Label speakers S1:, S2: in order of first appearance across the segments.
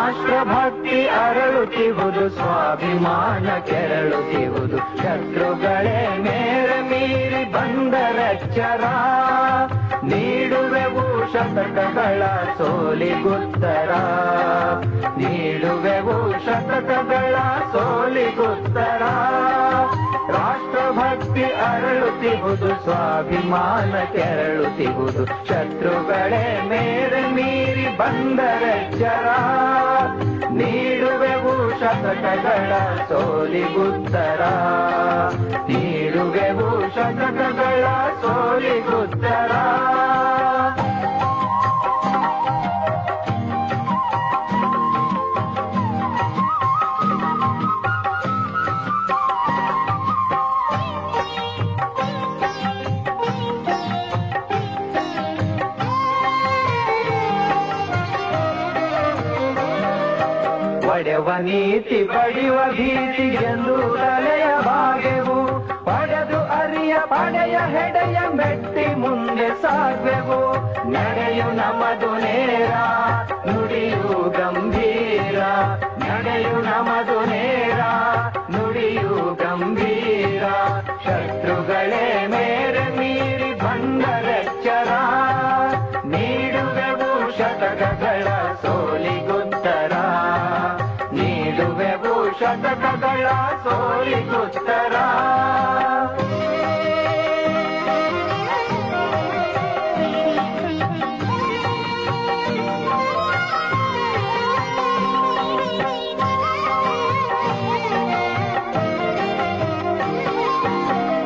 S1: ರಾಷ್ಟ್ರಭಕ್ತಿ ಅರಳುತ್ತಿಹುದು, ಸ್ವಾಭಿಮಾನ ಕೆರಳುತ್ತಿಹುದು. ಶತ್ರುಗಳೇ ಮೇರೆ ಮೀರಿ ಬಂದರೆಚ್ಚರ, ನೀಡುವೆವು ಶತಕಗಳ ಸೋಲಿಗುತ್ತರ, ನೀಡುವೆವು ಶತಕಗಳ ಸೋಲಿಗುತ್ತರ. ರಾಷ್ಟ್ರಭಕ್ತಿ ಅರಳುತ್ತಿಹುದು, ಸ್ವಾಭಿಮಾನ ಕೆರಳುತ್ತಿಹುದು. ಶತ್ರುಗಳೇ ಮೇರೆ ಮೀರಿ ಬಂದರೆಚ್ಚರ, ನೀಡುವೆವು ಶತಕಗಳ ಸೋಲಿಗುತ್ತರ, ನೀಡುವೆವು ಶತಕಗಳ ಸೋಲಿಗುತ್ತರ. ಪಡೆವ ನೀತಿ ಬಡಿಯುವ ಭೀತಿಗೆಂದು ತಲೆಯ ಬಾಗೆವು, ಪಡೆದು ಅರಿಯ ಪಡೆಯ ಹೆಡೆಯ ಮೆಟ್ಟಿ ಮುಂದೆ ಸಾಗುವೆವು. ನಡೆಯು ನಮದು ನೇರ, ನುಡಿಯು ಗಂಭೀರ, ನಡೆಯು ನಮದು ನೇರ, ನುಡಿಯು ಗಂಭೀರ. ಶತ್ರುಗಳೇ ಮೇರೆ ಮೀರಿ ಬಂದರೆಚ್ಚರ, ನೀಡುವೆವು ಶತಕಗಳ ಸೋಲಿಗುತ್ತರ, ನೀಡುವೆವು ಶತಕಗಳ ಸೋಲಿಗುತ್ತರ.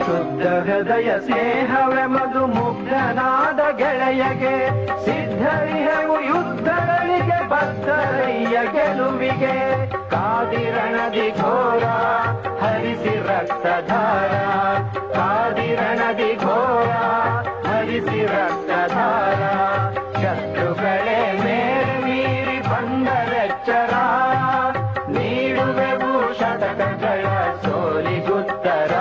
S1: ಶುದ್ಧ ಹೃದಯ ಸ್ನೇಹವೆಮದು ಮುಗ್ಧನಾದ ಗೆಳೆಯಗೆ, ಸಿದ್ಧರಿಹೆವು ಯುದ್ಧಗಳಿಗೆ ಬದ್ಧರಯ್ಯ ಗೆಲುವಿಗೆ. ಕಾದಿರಣದಿ ಘೋರ ಹರಿಸಿ ರಕ್ತಧಾರ, ಕಾದಿರಣದಿ ಘೋರ ಹರಿಸಿ ರಕ್ತಧಾರ. ಶತ್ರುಗಳೇ ಮೇರೆ ಮೀರಿ ಬಂದರೆಚ್ಚರ, ನೀಡುವೆವು ಶತಕಗಳ ಸೋಲಿಗುತ್ತರ,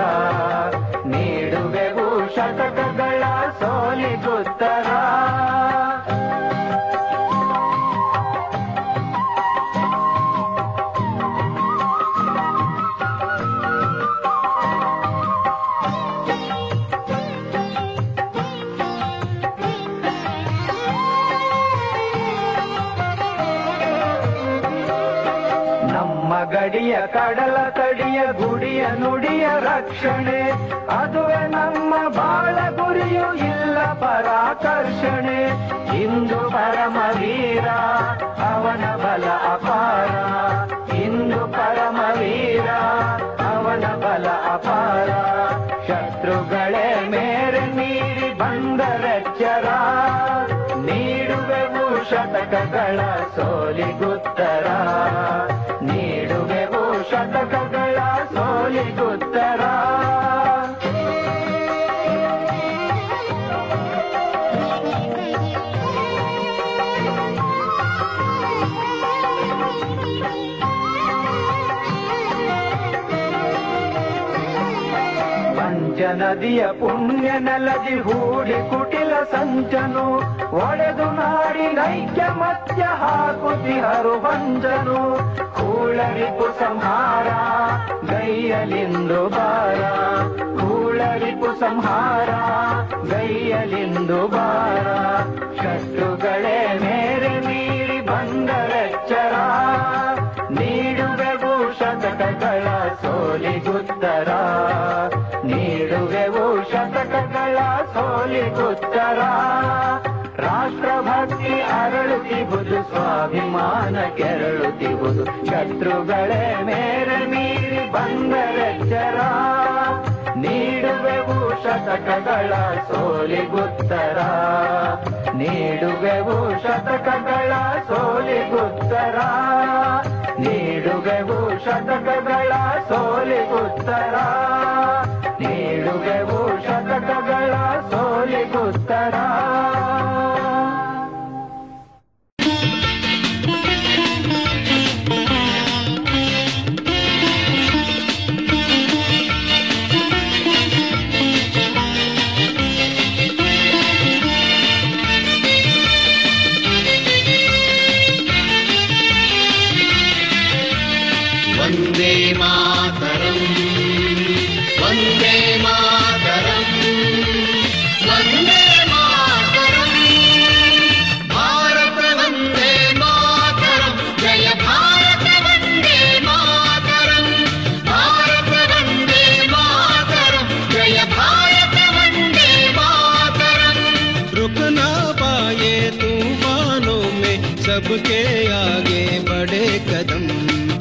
S1: ನೀಡುವೆವು ಶತಕಗಳ ಸೋಲಿಗುತ್ತರ. ಗಡಿಯ ಕಡಲ ತಡಿಯ ಗುಡಿಯ ನುಡಿಯ ರಕ್ಷಣೆ, ಅದುವೇ ನಮ್ಮ ಬಾಳ ಗುರಿಯು, ಇಲ್ಲ ಪರಾಕರ್ಷಣೆ. ಇಂದು ಪರಮವೀರ ಅವನ ಬಲ ಅಪಾರ, ಇಂದು ಪರಮವೀರ ಅವನ ಬಲ ಅಪಾರ. ಶತ್ರುಗಳೇ ಮೇರೆ ಮೀರಿ ಬಂದರೆಚ್ಚರ, ನೀಡುವೆವು ಶತಕಗಳ ಸೋಲಿಗುತ್ತರ, ನೀಡುವೆವು ಶತಕಗಳ ಸೋಲಿಗುತ್ತರ. ಪಂಚನದಿಯ ಪುಣ್ಯ ನೆಲದಿ ಹೂಡಿ ಕುಟಿಲ ಸಂಚನು, ಒಡೆದು ನಾಡಿ ನೈಕ್ಯ ಮಧ್ಯ ಹಾಕುತಿಹರು ವಂಜನು. ಕೂಳರಿಪು ಸಂಹಾರ ಗೈಯಲಿಂದು ಬಾರ, ಕೂಳರಿಪು ಸಂಹಾರ ಗೈಯಲಿಂದು ಬಾರ. ಶತ್ರುಗಳೇ ಮೇರೆ ಮೀರಿ ಬಂದರೆಚ್ಚರ, ನೀಡುವೆವು ಶತಕಗಳ ಸೋಲಿಗುತ್ತರ, ನೀಡುವೆವು ಶತಕಗಳ ಸೋಲಿಗುತ್ತರ. ರಾಷ್ಟ್ರಭಕ್ತಿ ಅರಳುತ್ತಿಹುದು, ಸ್ವಾಭಿಮಾನ ಕೆರಳುತ್ತಿಹುದು. ಶತ್ರುಗಳೇ ಮೇರೆ ಮೀರಿ ಬಂದರೆಚ್ಚರ, ನೀಡುವೆವು ಶತಕಗಳ ಸೋಲಿಗುತ್ತರ, ನೀಡುವೆವು ಶತಕಗಳ ಸೋಲಿಗುತ್ತರ, ನೀಡುವೆವು ಶತಕಗಳ ಸೋಲಿಗುತ್ತರ, ನೀಡುವೆವು ಶತಕಗಳ ಸೋಲಿಗುತ್ತರ.
S2: सबके आगे बढ़े कदम।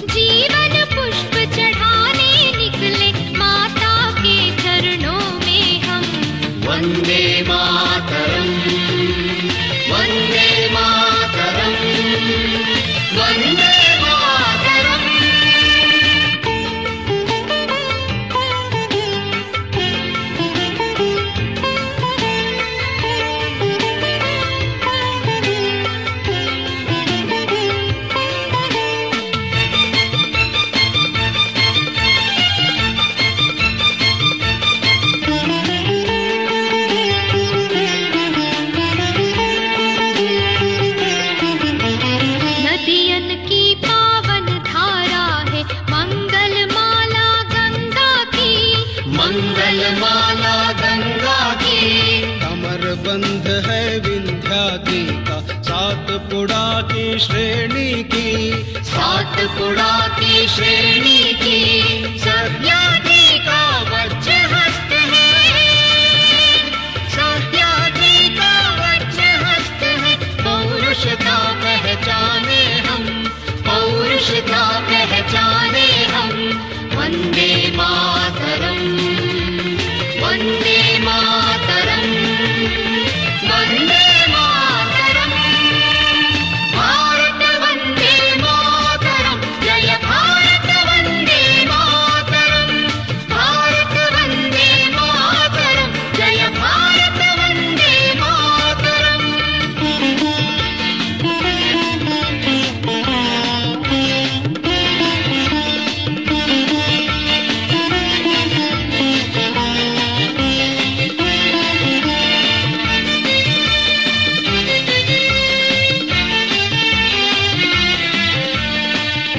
S3: जीवन पुष्प चढ़ाने निकले माता के चरणों में हम।
S4: वंदे मातरम, वंदे मातरम, वंदे मातरम।
S3: नदियन की पावन धारा है मंगल माला गंगा की।
S4: मंगल माला गंगा की।
S2: कमर बंध है विंध्याद्रि का सातपुड़ा की श्रेणी की।
S4: सातपुड़ा की श्रेणी की। सह्याद्रि का वज्र हस्त है, सह्याद्रि का वज्र हस्त है। पौरुषता पहचाने हम, पौरुषता पहचाने हम। वंदे मातरम, वंदे मातरम, वंदे मातरम। भारत वंदे मातरम, जय भारत वंदे मातरम। भारत वंदे मातरम, जय भारत वंदे मातरम।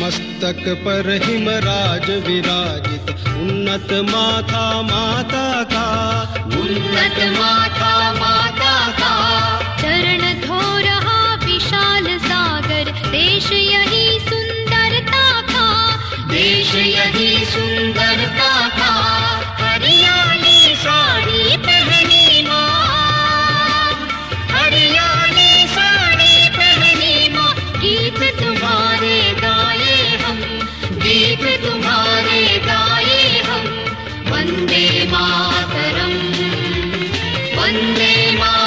S2: मस्तक पर हिमराज विराजित उन्नत माथा माता का।
S4: उन्नत माथा माता का।
S3: चरण धो रहा विशाल सागर देश यही सुंदरता का।
S4: देश यही सुंदरता का। हरियाली साड़ी पहनी माँ, हरियाली साड़ी पहनी माँ। गीत तुम्हारे गाए हम, गीत तुम्हारे गाए हम। वंदे मातरम, वंदे मातरम।